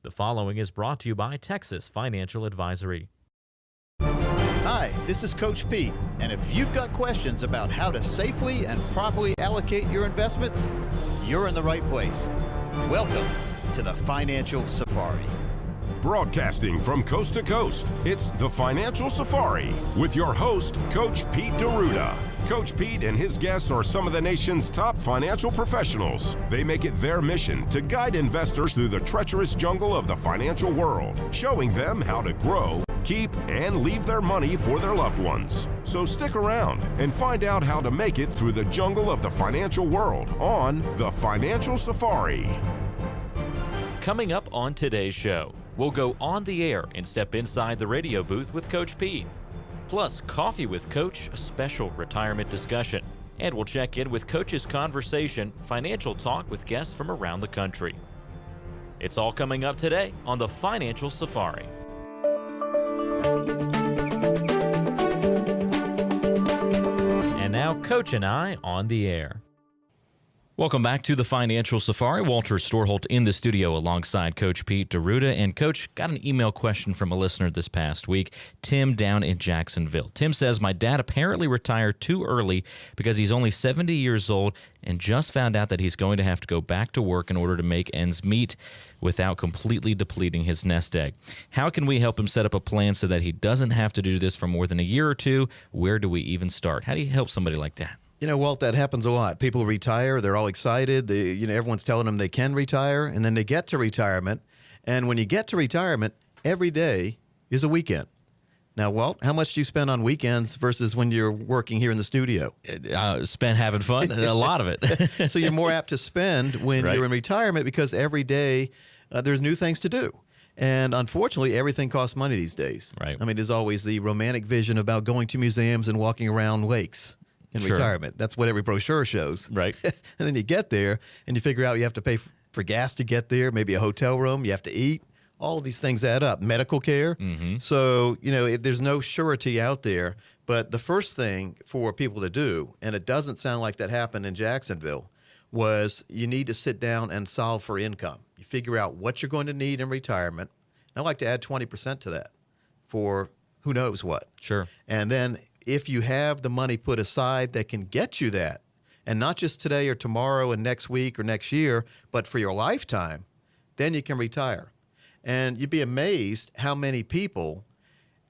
The following is brought to you by Texas Financial Advisory. Hi, this is Coach Pete, and if you've got questions about how to safely and properly allocate your investments, you're in the right place. Welcome to the Financial Safari. Broadcasting from coast to coast, it's the Financial Safari with your host, Coach Pete D'Arruda. Coach Pete and his guests are some of the nation's top financial professionals. They make it their mission to guide investors through the treacherous jungle of the financial world, showing them how to grow, keep, and leave their money for their loved ones. So stick around and find out how to make it through the jungle of the financial world on the Financial Safari. Coming up on today's show, we'll go on the air and step inside the radio booth with Coach Pete. Plus, Coffee with Coach, a special retirement discussion. And we'll check in with Coach's Conversation, financial talk with guests from around the country. It's all coming up today on the Financial Safari. And now, Coach and I on the air. Welcome back to the Financial Safari. Walter Storholt in the studio alongside Coach Pete D'Arruda. And Coach, got an email question from a listener this past week, Tim down in Jacksonville. Tim says, my dad apparently retired too early because he's only 70 years old and just found out that he's going to have to go back to work in order to make ends meet without completely depleting his nest egg. How can we help him set up a plan so that he doesn't have to do this for more than a year or two? Where do we even start? How do you help somebody like that? You know, Walt, that happens a lot. People retire, they're all excited. Everyone's telling them they can retire, and then they get to retirement. And when you get to retirement, every day is a weekend. Now, Walt, how much do you spend on weekends versus when you're working here in the studio? Spend having fun, a lot of it. So you're more apt to spend when you're in retirement because every day there's new things to do. And unfortunately, everything costs money these days. Right. I mean, there's always the romantic vision about going to museums and walking around lakes. In retirement. That's what every brochure shows. Right. And then you get there and you figure out you have to pay for gas to get there, maybe a hotel room, you have to eat. All of these things add up. Medical care. Mm-hmm. So, there's no surety out there. But the first thing for people to do, and it doesn't sound like that happened in Jacksonville, was you need to sit down and solve for income. You figure out what you're going to need in retirement. And I'd like to add 20% to that for who knows what. Sure. And then if you have the money put aside that can get you that, and not just today or tomorrow and next week or next year, but for your lifetime, then you can retire. And you'd be amazed how many people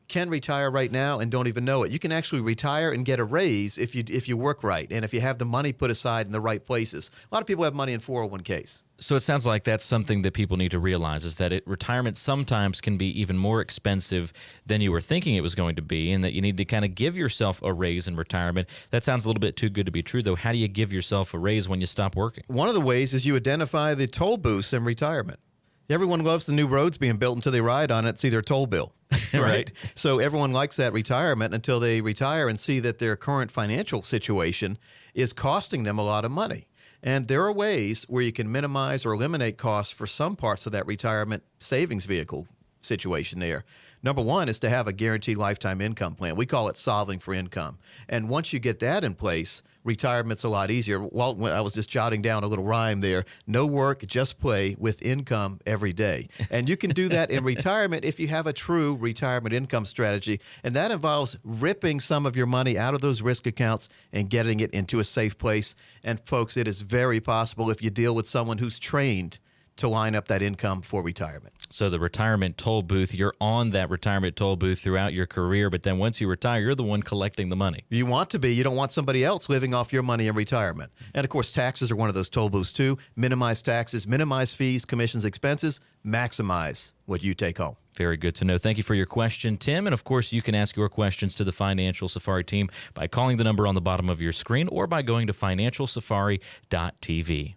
can retire right now and don't even know it. You can actually retire and get a raise if you work right and if you have the money put aside in the right places. A lot of people have money in 401ks. So it sounds like that's something that people need to realize is that retirement sometimes can be even more expensive than you were thinking it was going to be, and that you need to kind of give yourself a raise in retirement. That sounds a little bit too good to be true, though. How do you give yourself a raise when you stop working? One of the ways is you identify the toll booths in retirement. Everyone loves the new roads being built until they ride on it, see their toll bill. Right? So everyone likes that retirement until they retire and see that their current financial situation is costing them a lot of money. And there are ways where you can minimize or eliminate costs for some parts of that retirement savings vehicle situation there. Number one is to have a guaranteed lifetime income plan. We call it solving for income. And once you get that in place, retirement's a lot easier. Walt, I was just jotting down a little rhyme there. No work, just play with income every day. And you can do that in retirement if you have a true retirement income strategy. And that involves ripping some of your money out of those risk accounts and getting it into a safe place. And folks, it is very possible if you deal with someone who's trained to line up that income for retirement. So the retirement toll booth, you're on that retirement toll booth throughout your career, but then once you retire, you're the one collecting the money. You want to be. You don't want somebody else living off your money in retirement. And, of course, taxes are one of those toll booths, too. Minimize taxes, minimize fees, commissions, expenses, maximize what you take home. Very good to know. Thank you for your question, Tim. And, of course, you can ask your questions to the Financial Safari team by calling the number on the bottom of your screen or by going to financialsafari.tv.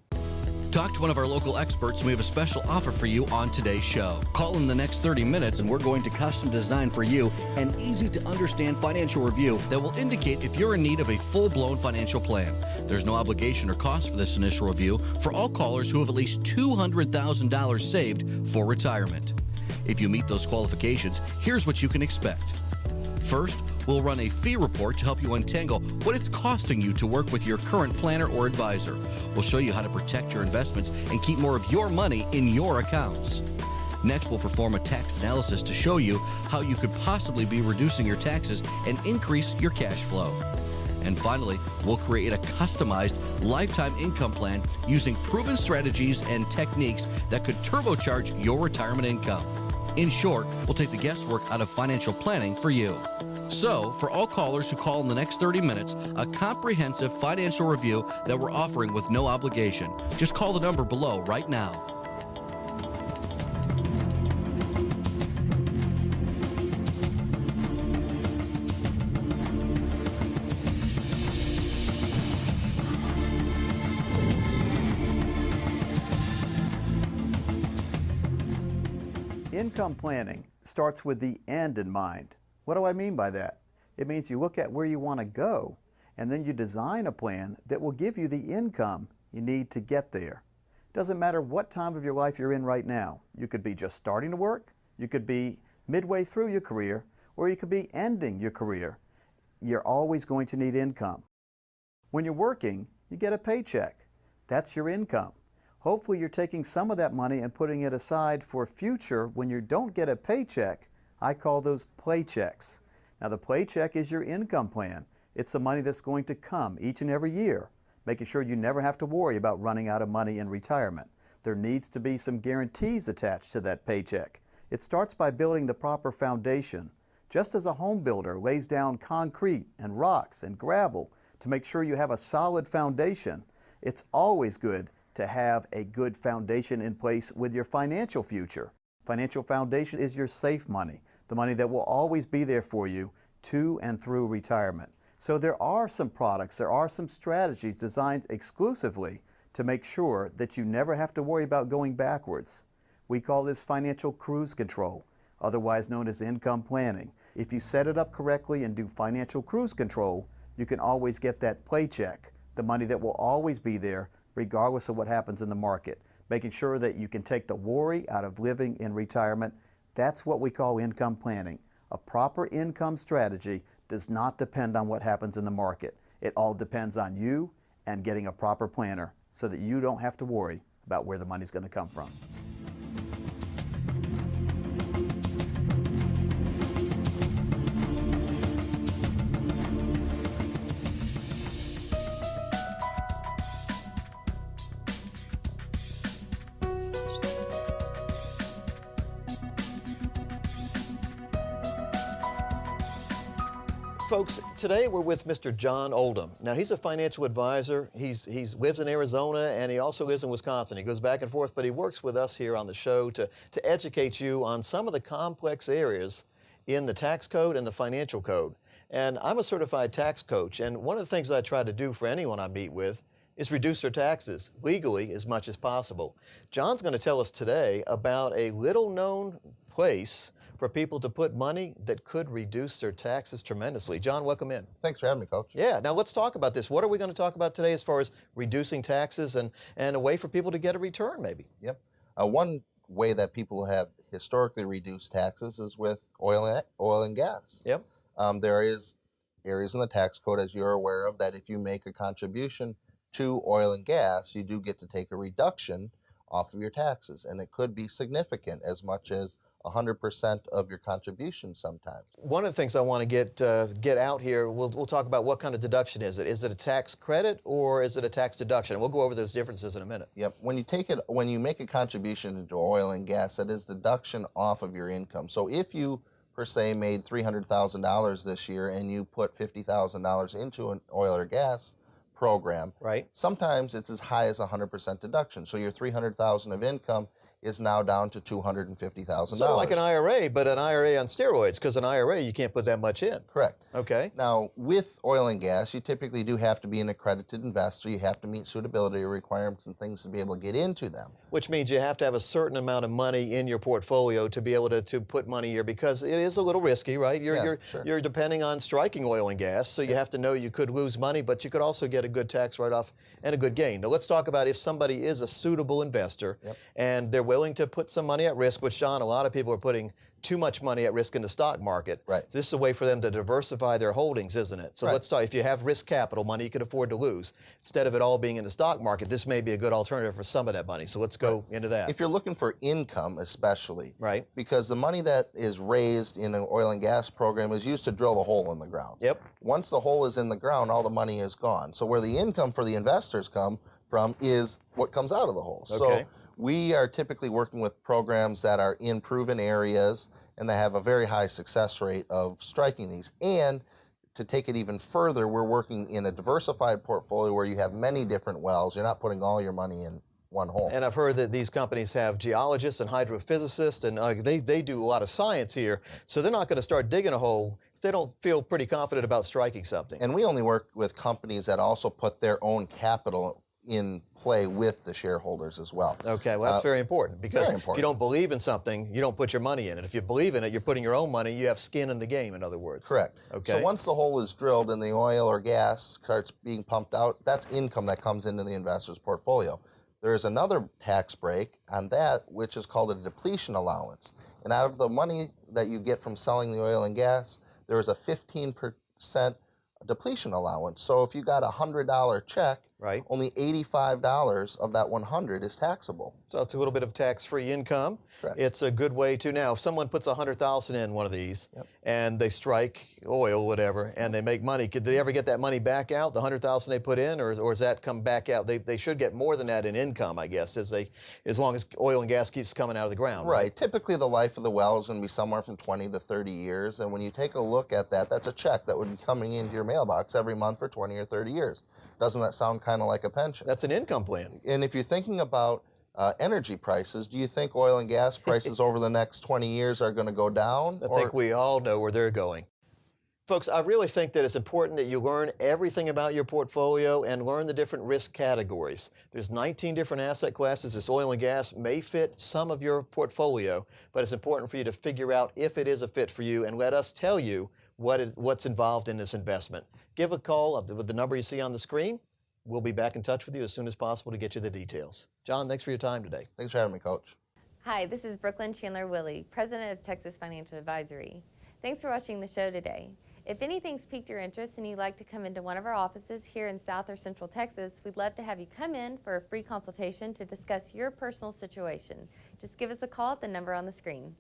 Talk to one of our local experts, and we have a special offer for you on today's show. Call in the next 30 minutes, and we're going to custom design for you an easy-to-understand financial review that will indicate if you're in need of a full-blown financial plan. There's no obligation or cost for this initial review for all callers who have at least $200,000 saved for retirement. If you meet those qualifications, here's what you can expect. First, we'll run a fee report to help you untangle what it's costing you to work with your current planner or advisor. We'll show you how to protect your investments and keep more of your money in your accounts. Next, we'll perform a tax analysis to show you how you could possibly be reducing your taxes and increase your cash flow. And finally, we'll create a customized lifetime income plan using proven strategies and techniques that could turbocharge your retirement income. In short, we'll take the guesswork out of financial planning for you. So, for all callers who call in the next 30 minutes, a comprehensive financial review that we're offering with no obligation. Just call the number below right now. Income planning starts with the end in mind. What do I mean by that? It means you look at where you want to go, and then you design a plan that will give you the income you need to get there. Doesn't matter what time of your life you're in right now. You could be just starting to work, you could be midway through your career, or you could be ending your career. You're always going to need income. When you're working, you get a paycheck. That's your income. Hopefully you're taking some of that money and putting it aside for future when you don't get a paycheck. I call those playchecks. Now the playcheck is your income plan. It's the money that's going to come each and every year, making sure you never have to worry about running out of money in retirement. There needs to be some guarantees attached to that paycheck. It starts by building the proper foundation. Just as a home builder lays down concrete and rocks and gravel to make sure you have a solid foundation, it's always good to have a good foundation in place with your financial future. Financial foundation is your safe money, the money that will always be there for you to and through retirement. So there are some products, there are some strategies designed exclusively to make sure that you never have to worry about going backwards. We call this financial cruise control, otherwise known as income planning. If you set it up correctly and do financial cruise control, you can always get that paycheck, the money that will always be there regardless of what happens in the market, making sure that you can take the worry out of living in retirement. That's what we call income planning. A proper income strategy does not depend on what happens in the market. It all depends on you and getting a proper planner so that you don't have to worry about where the money's going to come from. Folks, today we're with Mr. John Oldham. Now, he's a financial advisor. He lives in Arizona, and he also lives in Wisconsin. He goes back and forth, but he works with us here on the show to educate you on some of the complex areas in the tax code and the financial code. And I'm a certified tax coach, and one of the things I try to do for anyone I meet with is reduce their taxes legally as much as possible. John's going to tell us today about a little-known place for people to put money that could reduce their taxes tremendously. John, welcome in. Thanks for having me, Coach. Yeah, now let's talk about this. What are we going to talk about today as far as reducing taxes and a way for people to get a return, maybe? Yep. One way that people have historically reduced taxes is with oil and gas. Yep. There is areas in the tax code, as you're aware of, that if you make a contribution to oil and gas, you do get to take a reduction off of your taxes, and it could be significant, as much as 100% of your contribution sometimes. One of the things I want to get out here, we'll talk about what kind of deduction is it. Is it a tax credit or is it a tax deduction? And we'll go over those differences in a minute. Yep. When you make a contribution into oil and gas, that is deduction off of your income. So if you, per se, made $300,000 this year and you put $50,000 into an oil or gas program, right? Sometimes it's as high as 100% deduction. So your $300,000 of income is now down to $250,000. Sort of like an IRA, but an IRA on steroids, because an IRA, you can't put that much in. Correct. Okay. Now, with oil and gas, you typically do have to be an accredited investor. You have to meet suitability requirements and things to be able to get into them. Which means you have to have a certain amount of money in your portfolio to be able to put money here, because it is a little risky, right? You're depending on striking oil and gas, so you have to know you could lose money, but you could also get a good tax write-off and a good gain. Now, let's talk about if somebody is a suitable investor and they're willing to put some money at risk, which, John, a lot of people are putting too much money at risk in the stock market. Right. So this is a way for them to diversify their holdings, isn't it? So Right. let's start. If you have risk capital, money you can afford to lose, instead of it all being in the stock market, this may be a good alternative for some of that money. So let's go into that. If you're looking for income, especially, Right. because the money that is raised in an oil and gas program is used to drill the hole in the ground. Yep. Once the hole is in the ground, all the money is gone. So where the income for the investors come from is what comes out of the hole. Okay. So we are typically working with programs that are in proven areas and they have a very high success rate of striking these. And to take it even further, we're working in a diversified portfolio where you have many different wells. You're not putting all your money in one hole. And I've heard that these companies have geologists and hydrophysicists, and they do a lot of science here. So they're not going to start digging a hole if they don't feel pretty confident about striking something. And we only work with companies that also put their own capital in play with the shareholders as well. Okay, well, that's very important, because very if you important. don't believe in something, you don't put your money in it. If you believe in it, you're putting your own money, you have skin in the game, in other words. Correct. Okay. So once the hole is drilled and the oil or gas starts being pumped out, that's income that comes into the investor's portfolio. There is another tax break on that, which is called a depletion allowance. And out of the money that you get from selling the oil and gas, there is a 15% depletion allowance. So if you got a $100 check, Right. only $85 of that 100 is taxable. So it's a little bit of tax-free income. Correct. It's a good way to, now, if someone puts $100,000 in one of these, and they strike oil, whatever, and they make money, could they ever get that money back out, the $100,000 they put in, or does that come back out? They should get more than that in income, I guess, as long as oil and gas keeps coming out of the ground. Right. Typically, the life of the well is going to be somewhere from 20 to 30 years. And when you take a look at that, that's a check that would be coming into your mailbox every month for 20 or 30 years. Doesn't that sound kind of like a pension? That's an income plan. And if you're thinking about energy prices, do you think oil and gas prices over the next 20 years are going to go down? I think we all know where they're going. Folks, I really think that it's important that you learn everything about your portfolio and learn the different risk categories. There's 19 different asset classes. This oil and gas may fit some of your portfolio, but it's important for you to figure out if it is a fit for you and let us tell you what's involved in this investment. Give a call with the number you see on the screen. We'll be back in touch with you as soon as possible to get you the details. John, thanks for your time today. Thanks for having me, Coach. Hi, this is Brooklynn, Chandler, Willy, President of Texas Financial Advisory. Thanks for watching the show today. If anything's piqued your interest and you'd like to come into one of our offices here in South or Central Texas, we'd love to have you come in for a free consultation to discuss your personal situation. Just give us a call at the number on the screen.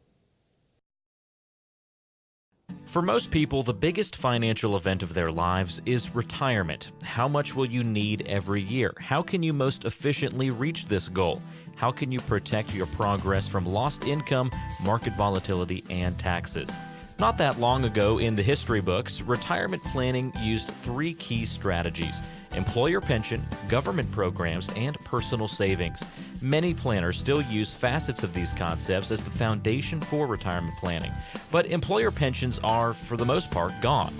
For most people, the biggest financial event of their lives is retirement. How much will you need every year? How can you most efficiently reach this goal? How can you protect your progress from lost income, market volatility, and taxes? Not that long ago in the history books, retirement planning used 3 key strategies: employer pension, government programs, and personal savings. Many planners still use facets of these concepts as the foundation for retirement planning, but employer pensions are, for the most part, gone.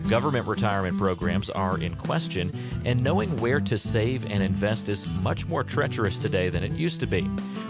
Government retirement programs are in question, and knowing where to save and invest is much more treacherous today than it used to be.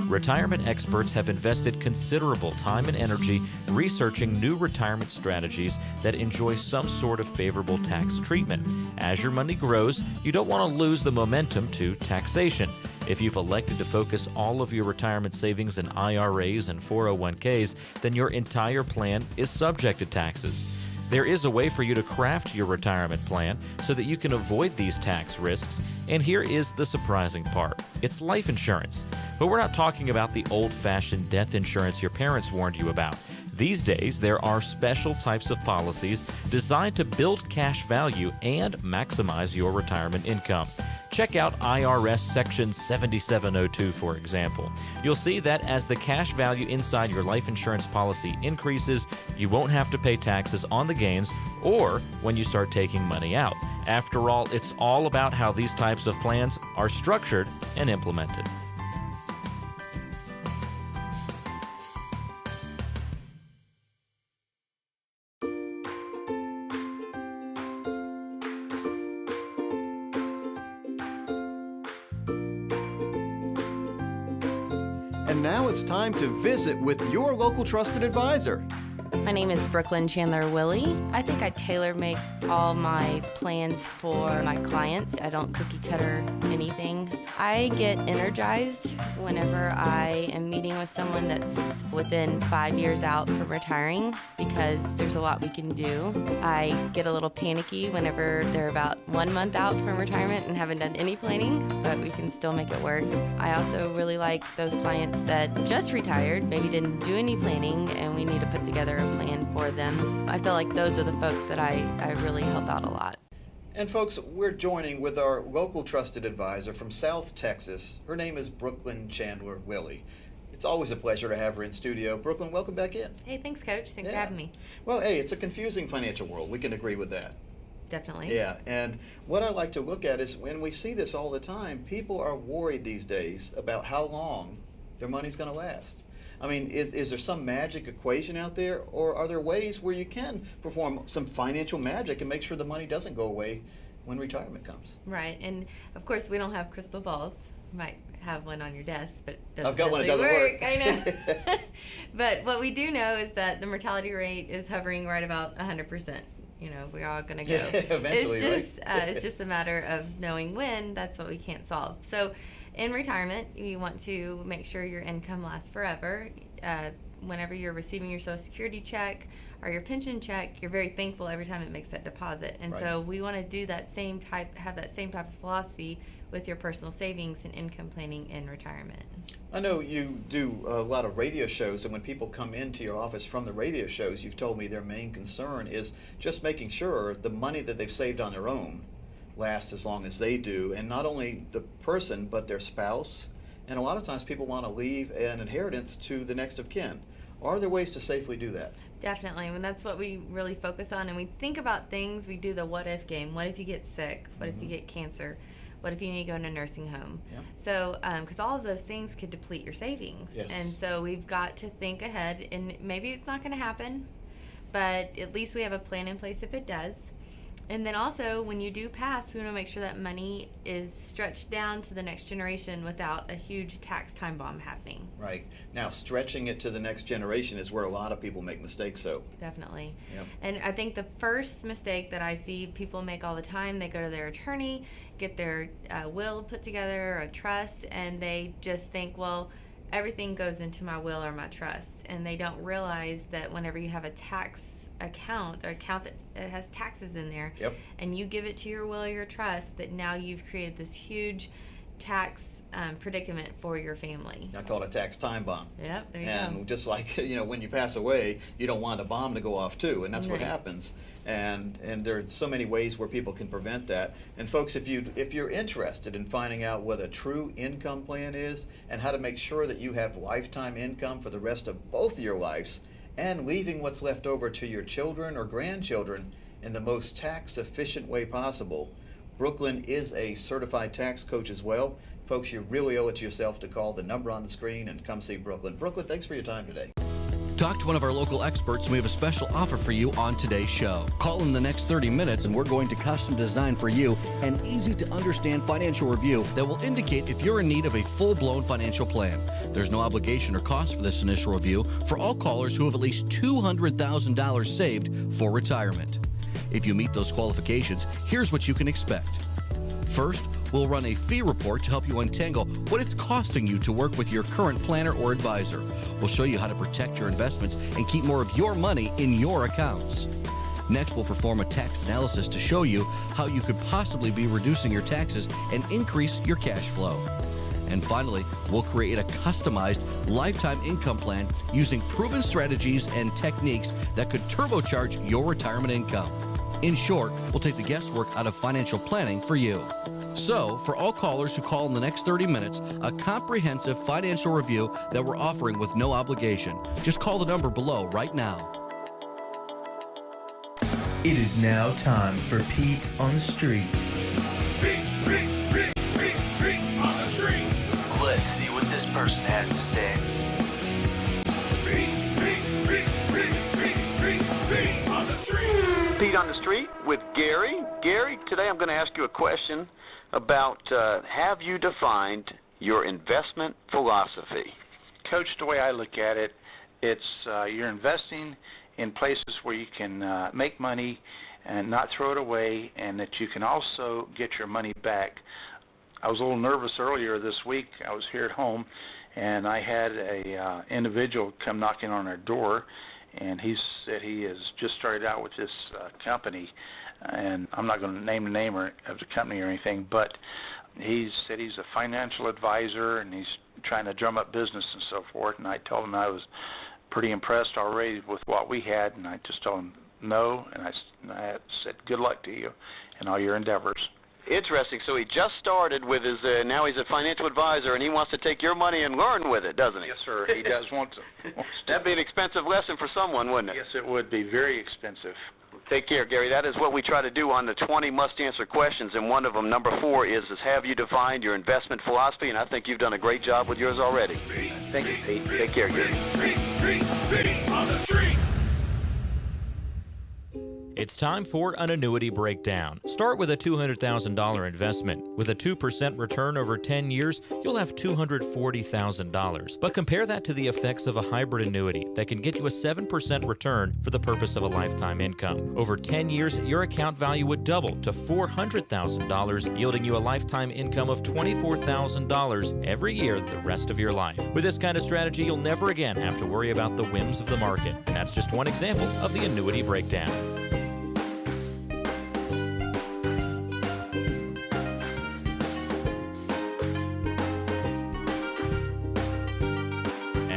Retirement experts have invested considerable time and energy researching new retirement strategies that enjoy some sort of favorable tax treatment. As your money grows, you don't want to lose the momentum to taxation. If you've elected to focus all of your retirement savings in IRAs and 401ks, then your entire plan is subject to taxes. There is a way for you to craft your retirement plan so that you can avoid these tax risks, and here is the surprising part. It's life insurance. But we're not talking about the old-fashioned death insurance your parents warned you about. These days, there are special types of policies designed to build cash value and maximize your retirement income. Check out IRS Section 7702, for example. You'll see that as the cash value inside your life insurance policy increases, you won't have to pay taxes on the gains or when you start taking money out. After all, it's all about how these types of plans are structured and implemented. And now it's time to visit with your local trusted advisor. My name is Brooklynn, Chandler, Willy. I think I tailor-make all my plans for my clients. I don't cookie-cutter anything. I get energized whenever I am meeting with someone that's within 5 years out from retiring because there's a lot we can do. I get a little panicky whenever they're about 1 month out from retirement and haven't done any planning, but we can still make it work. I also really like those clients that just retired, maybe didn't do any planning, and we need to put together a plan for them. I feel like those are the folks that I really help out a lot. And folks, we're joining with our local trusted advisor from South Texas. Her name is Brooklynn Chandler Willy. It's always a pleasure to have her in studio. Brooklynn, welcome back in. Hey, thanks, Coach. Thanks for having me. Well, hey, it's a confusing financial world. We can agree with that. Definitely. Yeah, and what I like to look at is when we see this all the time, people are worried these days about how long their money's going to last. I mean, is there some magic equation out there, or are there ways where you can perform some financial magic and make sure the money doesn't go away when retirement comes? Right, and of course we don't have crystal balls. You might have one on your desk, but it doesn't I've got one, it actually doesn't work. I know. But what we do know is that the mortality rate is hovering right about 100%. You know, we're all going to go. Eventually, it's just a matter of knowing when. That's what we can't solve. So in retirement, you want to make sure your income lasts forever. Whenever you're receiving your Social Security check or your pension check, you're very thankful every time it makes that deposit. And so we want to do that have that same type of philosophy with your personal savings and income planning in retirement. I know you do a lot of radio shows, and when people come into your office from the radio shows, you've told me their main concern is just making sure the money that they've saved on their own lasts as long as they do, and not only the person, but their spouse. And a lot of times people want to leave an inheritance to the next of kin. Are there ways to safely do that? Definitely, and that's what we really focus on. And we think about things, we do the what if game. What if you get sick? What if you get cancer? What if you need to go in a nursing home? Yeah. So, because all of those things could deplete your savings. Yes. And so we've got to think ahead, and maybe it's not going to happen, but at least we have a plan in place if it does. And then also, when you do pass, we want to make sure that money is stretched down to the next generation without a huge tax time bomb happening. Right. Now, stretching it to the next generation is where a lot of people make mistakes, so. Definitely. Yep. And I think the first mistake that I see people make all the time, they go to their attorney, get their will put together, or a trust, and they just think, well, everything goes into my will or my trust. And they don't realize that whenever you have a tax account that has taxes in there, and you give it to your will or your trust, that now you've created this huge tax predicament for your family. I call it a tax time bomb. Yep, there you and go. Just like, when you pass away, you don't want a bomb to go off too, and that's what happens. And there are so many ways where people can prevent that. And folks, if you're interested in finding out what a true income plan is and how to make sure that you have lifetime income for the rest of both of your lives, and leaving what's left over to your children or grandchildren in the most tax-efficient way possible, Brooklynn is a certified tax coach as well. Folks, you really owe it to yourself to call the number on the screen and come see Brooklynn. Brooklynn, thanks for your time today. Talk to one of our local experts, and we have a special offer for you on today's show. Call in the next 30 minutes, and we're going to custom design for you an easy-to-understand financial review that will indicate if you're in need of a full-blown financial plan. There's no obligation or cost for this initial review for all callers who have at least $200,000 saved for retirement. If you meet those qualifications, here's what you can expect. First, we'll run a fee report to help you untangle what it's costing you to work with your current planner or advisor. We'll show you how to protect your investments and keep more of your money in your accounts. Next, we'll perform a tax analysis to show you how you could possibly be reducing your taxes and increase your cash flow. And finally, we'll create a customized lifetime income plan using proven strategies and techniques that could turbocharge your retirement income. In short, we'll take the guesswork out of financial planning for you. So, for all callers who call in the next 30 minutes, a comprehensive financial review that we're offering with no obligation. Just call the number below right now. It is now time for Pete on the Street. Pete on the street. Let's see what this person has to say. Pete on the street. Pete on the Street with Gary. Gary, today I'm going to ask you a question about have you defined your investment philosophy? Coach, the way I look at it It's you're investing in places where you can make money and not throw it away, and that you can also get your money back. I was a little nervous earlier this week. I was here at home, and I had a individual come knocking on our door, and he said he has just started out with this company, and I'm not going to name the name of the company or anything, but he said he's a financial advisor, and he's trying to drum up business and so forth, and I told him I was pretty impressed already with what we had, and I just told him no, and I said good luck to you in all your endeavors. Interesting. So he just started with his, now he's a financial advisor, and he wants to take your money and learn with it, doesn't he? Yes, sir. He does want to. That'd be an expensive lesson for someone, wouldn't it? Yes, it would be very expensive. Take care, Gary. That is what we try to do on the 20 must-answer questions, and one of them, number 4, is have you defined your investment philosophy, and I think you've done a great job with yours already. Thank you, Pete. Take care, Gary. Pete on the street. It's time for an annuity breakdown. Start with a $200,000 investment. With a 2% return over 10 years, you'll have $240,000. But compare that to the effects of a hybrid annuity that can get you a 7% return for the purpose of a lifetime income. Over 10 years, your account value would double to $400,000, yielding you a lifetime income of $24,000 every year the rest of your life. With this kind of strategy, you'll never again have to worry about the whims of the market. And that's just one example of the annuity breakdown.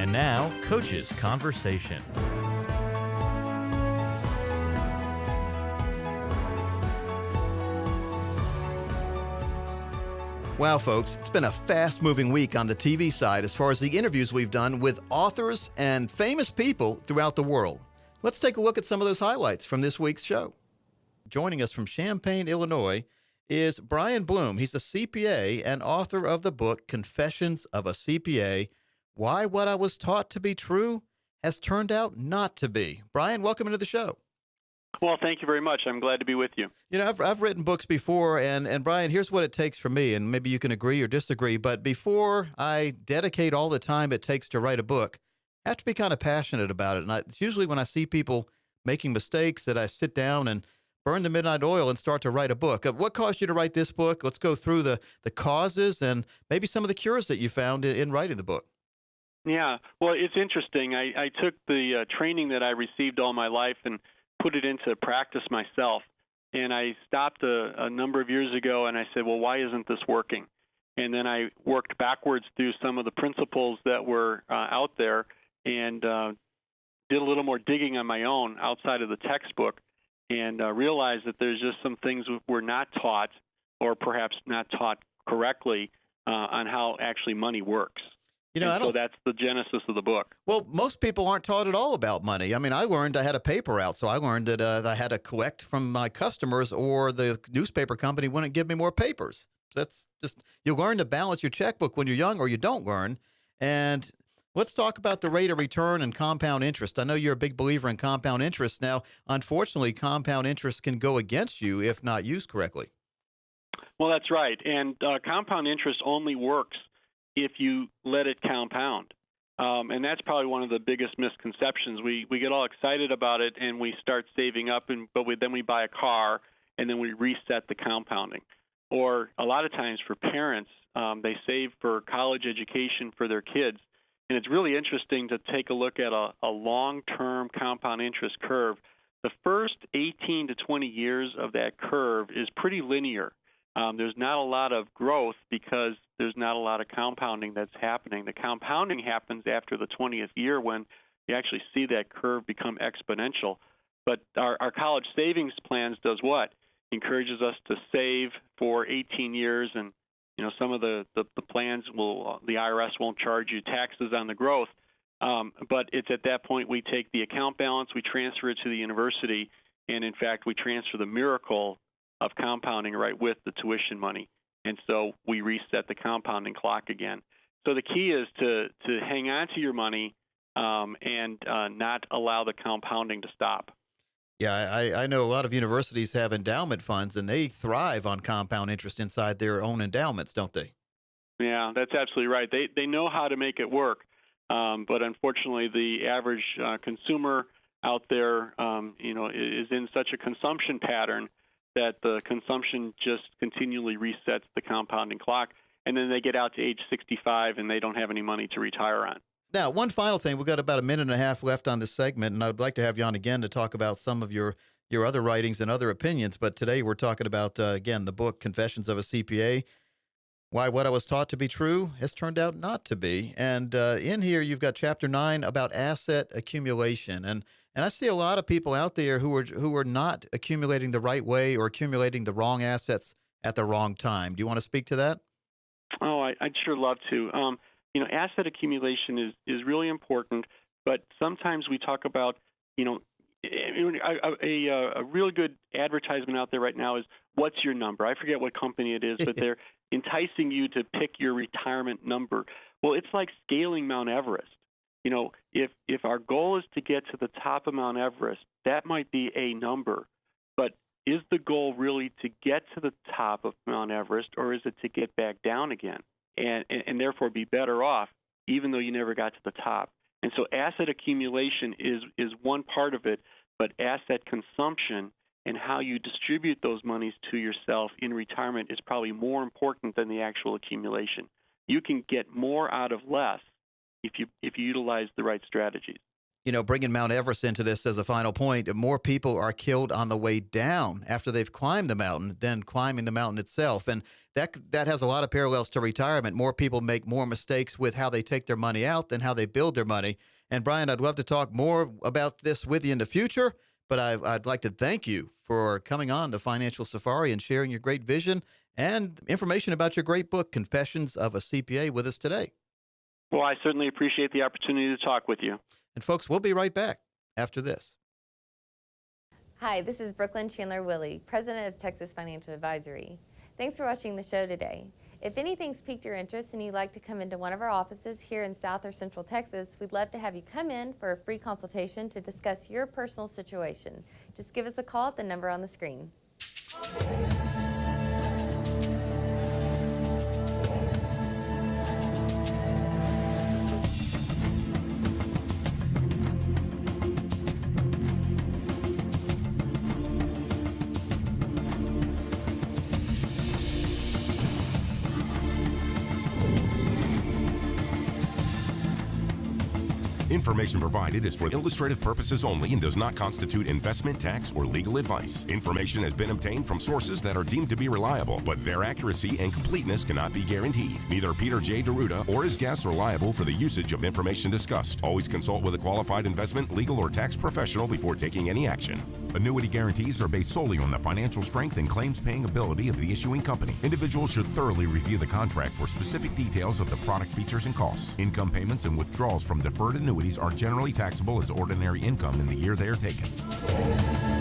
Now, Coach's Conversation. Wow, folks, it's been a fast-moving week on the TV side as far as the interviews we've done with authors and famous people throughout the world. Let's take a look at some of those highlights from this week's show. Joining us from Champaign, Illinois, is Brian Bloom. He's a CPA and author of the book Confessions of a CPA, Why What I Was Taught to Be True Has Turned Out Not to Be. Brian, welcome into the show. Well, thank you very much. I'm glad to be with you. You know, I've written books before, and Brian, here's what it takes for me, and maybe you can agree or disagree, but before I dedicate all the time it takes to write a book, I have to be kind of passionate about it. And it's usually when I see people making mistakes that I sit down and burn the midnight oil and start to write a book. What caused you to write this book? Let's go through the causes and maybe some of the cures that you found in writing the book. Yeah, well, it's interesting. I took the training that I received all my life and put it into practice myself. And I stopped a number of years ago and I said, well, why isn't this working? And then I worked backwards through some of the principles that were out there and did a little more digging on my own outside of the textbook and realized that there's just some things we're not taught or perhaps not taught correctly on how actually money works. You know, so that's the genesis of the book. Well, most people aren't taught at all about money. I mean, I had a paper out, so I learned that I had to collect from my customers or the newspaper company wouldn't give me more papers. That's just, you learn to balance your checkbook when you're young or you don't learn. And let's talk about the rate of return and compound interest. I know you're a big believer in compound interest. Now, unfortunately, compound interest can go against you if not used correctly. Well, that's right. And compound interest only works if you let it compound. And that's probably one of the biggest misconceptions. We get all excited about it and we start saving up, but then we buy a car and then we reset the compounding. Or a lot of times for parents, they save for college education for their kids. And it's really interesting to take a look at a long-term compound interest curve. The first 18 to 20 years of that curve is pretty linear. There's not a lot of growth because there's not a lot of compounding that's happening. The compounding happens after the 20th year when you actually see that curve become exponential. But our college savings plans does what? Encourages us to save for 18 years, and some of the plans the IRS won't charge you taxes on the growth. But it's at that point we take the account balance, we transfer it to the university, and in fact we transfer the miracle of compounding right with the tuition money. And so we reset the compounding clock again. So the key is to hang on to your money and not allow the compounding to stop. Yeah, I know a lot of universities have endowment funds, and they thrive on compound interest inside their own endowments, don't they? Yeah, that's absolutely right. They know how to make it work. But unfortunately, the average consumer out there, is in such a consumption pattern that the consumption just continually resets the compounding clock, and then they get out to age 65 and they don't have any money to retire on. Now, one final thing. We've got about a minute and a half left on this segment, and I'd like to have you on again to talk about some of your other writings and other opinions. But today we're talking about, again, the book Confessions of a CPA, Why What I Was Taught to Be True Has Turned Out Not to Be. And in here, you've got Chapter 9 about asset accumulation. And I see a lot of people out there who are not accumulating the right way or accumulating the wrong assets at the wrong time. Do you want to speak to that? Oh, I'd sure love to. Asset accumulation is really important, but sometimes we talk about, a real good advertisement out there right now is, what's your number? I forget what company it is, but they're enticing you to pick your retirement number. Well, it's like scaling Mount Everest. If our goal is to get to the top of Mount Everest, that might be a number, but is the goal really to get to the top of Mount Everest, or is it to get back down again and therefore be better off, even though you never got to the top? And so asset accumulation is one part of it, but asset consumption and how you distribute those monies to yourself in retirement is probably more important than the actual accumulation. You can get more out of less if you utilize the right strategies. Bringing Mount Everest into this as a final point, more people are killed on the way down after they've climbed the mountain than climbing the mountain itself. And that has a lot of parallels to retirement. More people make more mistakes with how they take their money out than how they build their money. And Brian, I'd love to talk more about this with you in the future, but I'd like to thank you for coming on the Financial Safari and sharing your great vision and information about your great book, Confessions of a CPA, with us today. Well, I certainly appreciate the opportunity to talk with you. And folks, we'll be right back after this. Hi, this is Brooklynn, Chandler, Willy, President of Texas Financial Advisory. Thanks for watching the show today. If anything's piqued your interest and you'd like to come into one of our offices here in South or Central Texas, we'd love to have you come in for a free consultation to discuss your personal situation. Just give us a call at the number on the screen. Information provided is for illustrative purposes only and does not constitute investment, tax, or legal advice. Information has been obtained from sources that are deemed to be reliable, but their accuracy and completeness cannot be guaranteed. Neither Peter J. Deruta or his guests are liable for the usage of information discussed. Always consult with a qualified investment, legal, or tax professional before taking any action. Annuity guarantees are based solely on the financial strength and claims-paying ability of the issuing company. Individuals should thoroughly review the contract for specific details of the product features and costs. Income payments and withdrawals from deferred annuities are generally taxable as ordinary income in the year they are taken.